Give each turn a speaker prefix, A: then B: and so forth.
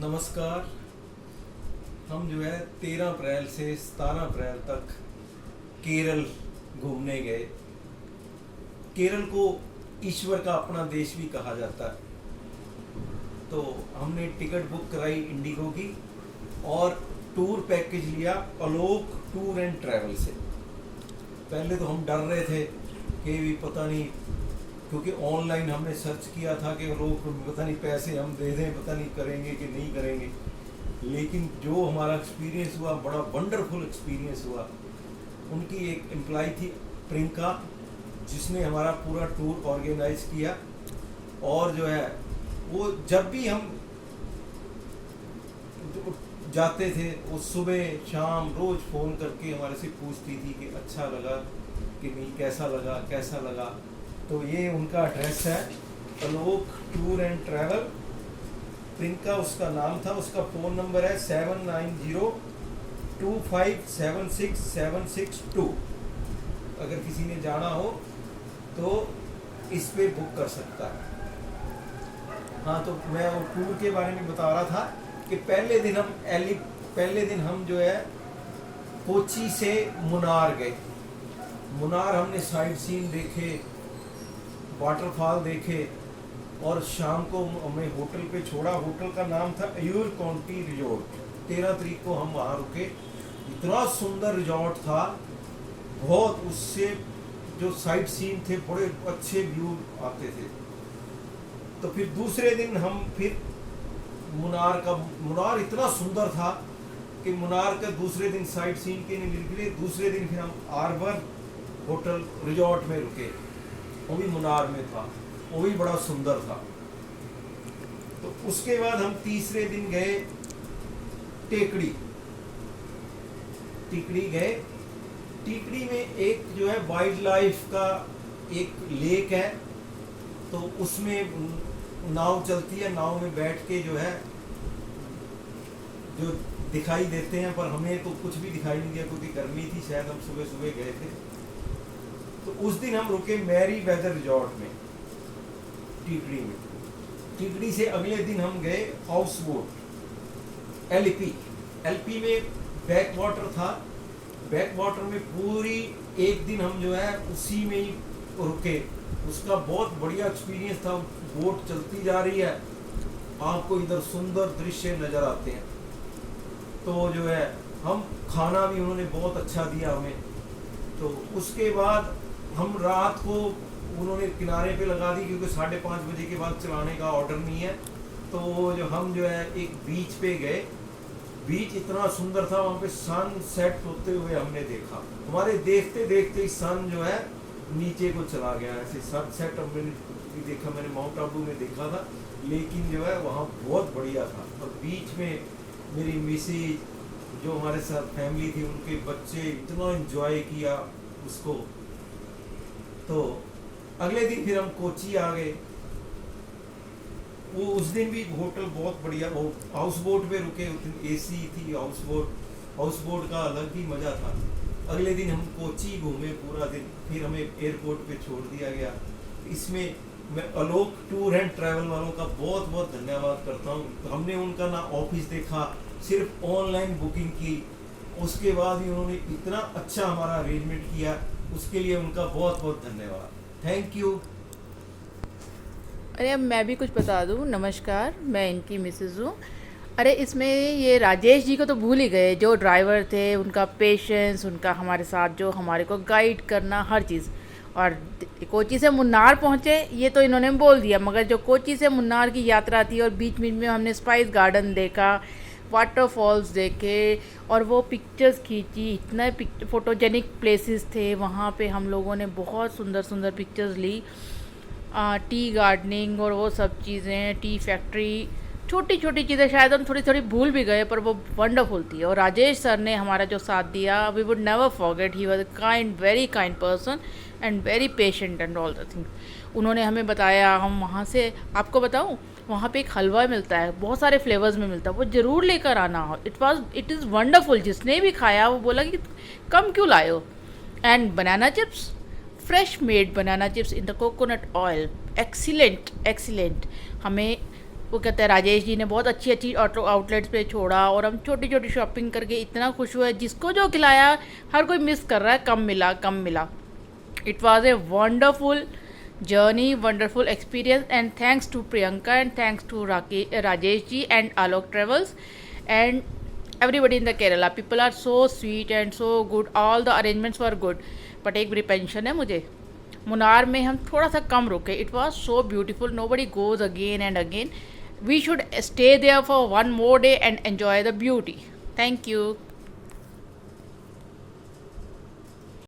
A: नमस्कार। हम जो है 13 अप्रैल से 17 अप्रैल तक केरल घूमने गए। केरल को ईश्वर का अपना देश भी कहा जाता है। तो हमने टिकट बुक कराई इंडिगो की और टूर पैकेज लिया अलोक टूर एंड ट्रैवल से। पहले तो हम डर रहे थे कि भी पता नहीं, क्योंकि ऑनलाइन हमने सर्च किया था कि लोग पता नहीं पैसे हम दे दें, पता नहीं करेंगे कि नहीं करेंगे। लेकिन जो हमारा एक्सपीरियंस हुआ, बड़ा वंडरफुल एक्सपीरियंस हुआ। उनकी एक एम्प्लॉय थी प्रियंका, जिसने हमारा पूरा टूर ऑर्गेनाइज किया। और जो है वो जब भी हम जाते थे वो सुबह शाम रोज़ फ़ोन करके हमारे से पूछती थी कि अच्छा लगा कि नहीं, कैसा लगा। तो ये उनका एड्रेस है, Alok tour and travel. Priyanka उसका नाम था। उसका फ़ोन नंबर है 7902576762। अगर किसी ने जाना हो तो इस पे बुक कर सकता है। हाँ, तो मैं वो टूर के बारे में बता रहा था कि पहले दिन हम जो है कोची से मुन्नार गए। मुन्नार हमने साइट सीन देखे, वाटरफॉल देखे और शाम को हमें होटल पे छोड़ा। होटल का नाम था अयूर काउंटी रिजॉर्ट। 13 तारीख को हम वहाँ रुके। इतना सुंदर रिजॉर्ट था, बहुत। उससे जो साइट सीन थे बड़े अच्छे व्यू आते थे। तो फिर दूसरे दिन हम फिर मुन्नार इतना सुंदर था कि मुन्नार का दूसरे दिन साइट सीन के लिए निकले। दूसरे दिन फिर हम आर्बर होटल रिजॉर्ट में रुके, वो भी मुन्नार में था, वो भी बड़ा सुंदर था। तो उसके बाद हम तीसरे दिन गए टेकड़ी गए। टिकड़ी में एक जो है वाइल्ड लाइफ का एक लेक है, तो उसमें नाव चलती है। नाव में बैठ के जो है जो दिखाई देते हैं, पर हमें तो कुछ भी दिखाई नहीं दिया क्योंकि गर्मी थी, शायद हम सुबह गए थे। तो उस दिन हम रुके मैरी वेदर रिजॉर्ट में टिकड़ी में। टिकड़ी से अगले दिन हम गए हाउस बोट एलपी में। बैक वाटर था। बैक वाटर में पूरी एक दिन हम जो है उसी में ही रुके। उसका बहुत बढ़िया एक्सपीरियंस था। बोट चलती जा रही है, आपको इधर सुंदर दृश्य नजर आते हैं। तो जो है हम खाना भी उन्होंने बहुत अच्छा दिया हमें। तो उसके बाद हम रात को उन्होंने किनारे पे लगा दी, क्योंकि 5:30 बजे के बाद चलाने का ऑर्डर नहीं है। तो हम जो है एक बीच पे गए। बीच इतना सुंदर था, वहाँ पे सन सेट होते हुए हमने देखा। हमारे देखते देखते सन जो है नीचे को चला गया। ऐसे सन सेट मैंने देखा, मैंने माउंट आबू में देखा था, लेकिन जो है वहाँ बहुत बढ़िया था। और बीच में मेरी मिसेज जो हमारे साथ फैमिली थी, उनके बच्चे इतना एंजॉय किया उसको। तो अगले दिन फिर हम कोची आ गए। वो उस दिन भी होटल बहुत बढ़िया, वो हाउस बोट में रुके। उस दिन एसी थी हाउस बोट का अलग ही मज़ा था। अगले दिन हम कोची घूमे पूरा दिन, फिर हमें एयरपोर्ट पे छोड़ दिया गया। इसमें मैं अलोक टूर एंड ट्रैवल वालों का बहुत बहुत धन्यवाद करता हूँ। हमने उनका ना ऑफिस देखा, सिर्फ ऑनलाइन बुकिंग की। उसके बाद ही उन्होंने इतना अच्छा हमारा अरेंजमेंट किया, उसके लिए उनका बहुत बहुत धन्यवाद। Thank you.
B: अरे अब मैं भी कुछ बता दूँ। नमस्कार, मैं इनकी मिसेज़ हूँ। अरे इसमें ये राजेश जी को तो भूल ही गए, जो ड्राइवर थे, उनका पेशेंस, उनका हमारे साथ जो हमारे को गाइड करना, हर चीज़। और कोची से मुन्नार पहुँचे ये तो इन्होंने बोल दिया, मगर जो कोची से मुन्नार की यात्रा थी और बीच बीच में हमने स्पाइस गार्डन देखा, वाटरफॉल्स देखे और वो पिक्चर्स खींची। इतना फोटोजेनिक प्लेसेस थे वहाँ पे। हम लोगों ने बहुत सुंदर सुंदर पिक्चर्स ली। टी गार्डनिंग और वो सब चीज़ें, टी फैक्ट्री, छोटी छोटी चीज़ें शायद हम थोड़ी थोड़ी भूल भी गए, पर वो वंडरफुल थी। और राजेश सर ने हमारा जो साथ दिया, we would never forget. He was a kind, very kind person and very patient and all the things. उन्होंने हमें बताया। हम वहाँ से आपको बताऊँ, वहाँ पे एक हलवा मिलता है, बहुत सारे फ्लेवर्स में मिलता है, वो ज़रूर लेकर आना हो। It is wonderful. जिसने भी खाया वो बोला कि कम क्यों लाए हो। And banana chips, fresh made banana chips in the coconut oil, excellent. हमें वो कहते हैं राजेश जी ने बहुत अच्छी अच्छी ऑटो आउटलेट्स पे छोड़ा और हम छोटी छोटी शॉपिंग करके इतना खुश हुए, जिसको जो खिलाया हर कोई मिस कर रहा है, कम मिला कम मिला। It was a wonderful journey, wonderful experience, and thanks to Priyanka and thanks to Rajesh ji and Alok Travels and everybody in the Kerala. People are so sweet and so good, all the arrangements were good. but एक रिपेंशन है मुझे, मुनार में हम थोड़ा सा कम रुके। It was so beautiful, nobody goes again and again. We should stay there for one more day and enjoy the beauty. Thank you.